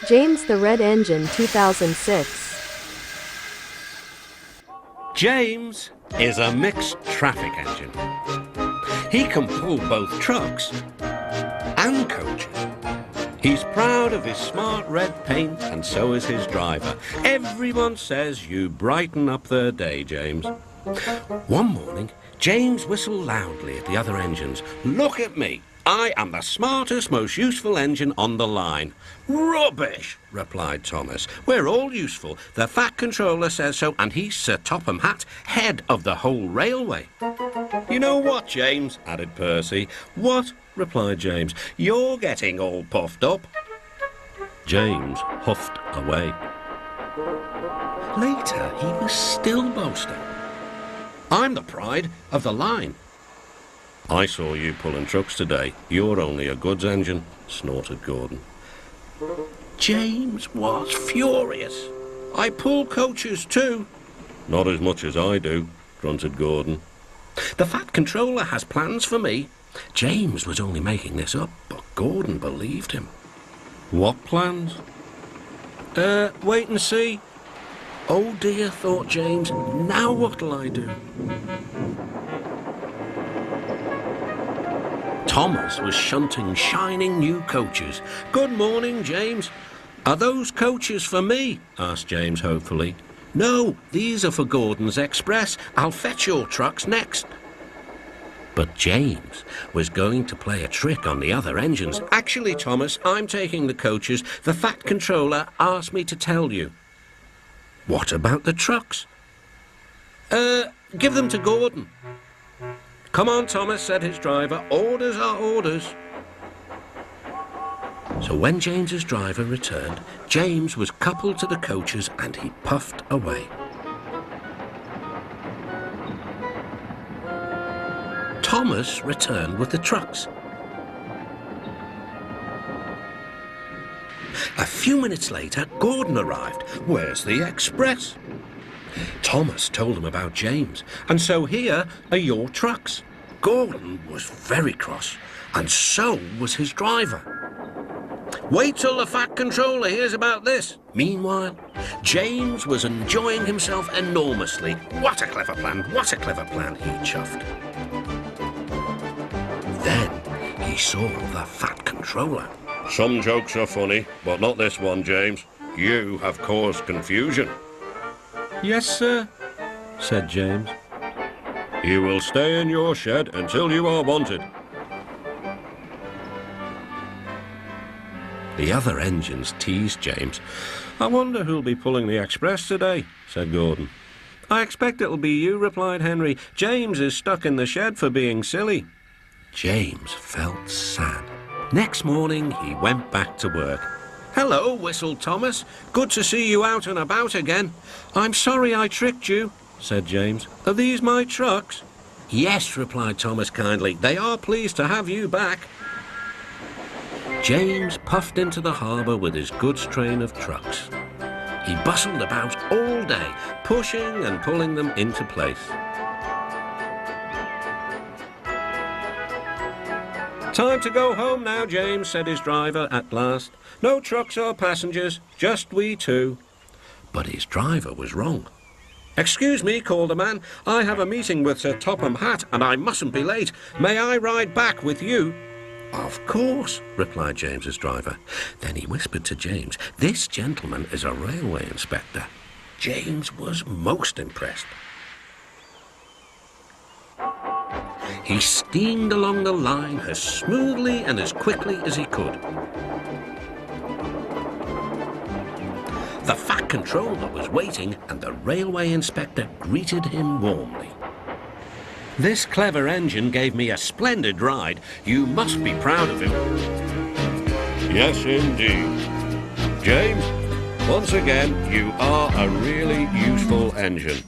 James the Red Engine 2006. James is a mixed traffic engine. He can pull both trucks and coaches. He's proud of his smart red paint, and so is his driver. Everyone says you brighten up their day, James. One morning, James whistled loudly at the other engines. "Look at me! I am the smartest, most useful engine on the line." "Rubbish," replied Thomas. "We're all useful. The Fat Controller says so, and he's Sir Topham Hatt, head of the whole railway." "You know what, James?" added Percy. "What?" replied James. "You're getting all puffed up." James huffed away. Later, he was still boasting. "I'm the pride of the line." "I saw you pulling trucks today. You're only a goods engine," snorted Gordon. James was furious. "I pull coaches too." "Not as much as I do," grunted Gordon. "The Fat Controller has plans for me." James was only making this up, but Gordon believed him. "What plans?" Wait and see." "Oh dear," thought James, "now what'll I do?" Thomas was shunting shining new coaches. "Good morning, James." "Are those coaches for me?" asked James hopefully. "No, these are for Gordon's Express. I'll fetch your trucks next." But James was going to play a trick on the other engines. "Actually, Thomas, I'm taking the coaches. The Fat Controller asked me to tell you." "What about the trucks?" Give them to Gordon." "Come on, Thomas," said his driver. "Orders are orders." So when James's driver returned, James was coupled to the coaches and he puffed away. Thomas returned with the trucks. A few minutes later, Gordon arrived. "Where's the express?" Thomas told him about James, and so here are your trucks. Gordon was very cross, and so was his driver. "Wait till the Fat Controller hears about this." Meanwhile, James was enjoying himself enormously. "What a clever plan, what a clever plan," he chuffed. Then he saw the Fat Controller. "Some jokes are funny, but not this one, James. You have caused confusion." "Yes, sir," said James. "You will stay in your shed until you are wanted." The other engines teased James. "I wonder who'll be pulling the express today," said Gordon. "I expect it'll be you," replied Henry. "James is stuck in the shed for being silly." James felt sad. Next morning, he went back to work. "Hello," whistled Thomas. "Good to see you out and about again." "I'm sorry I tricked you," said James. "Are these my trucks?" "Yes," replied Thomas kindly. "They are pleased to have you back." James puffed into the harbour with his goods train of trucks. He bustled about all day, pushing and pulling them into place. "Time to go home now, James," said his driver at last. "No trucks or passengers, just we two." But his driver was wrong. "Excuse me," called a man. "I have a meeting with Sir Topham Hatt, and I mustn't be late. May I ride back with you?" "Of course," replied James's driver. Then he whispered to James, "This gentleman is a railway inspector." James was most impressed. He steamed along the line as smoothly and as quickly as he could. The Fat Controller was waiting, and the railway inspector greeted him warmly. "This clever engine gave me a splendid ride. You must be proud of him." "Yes, indeed. James, once again, you are a really useful engine."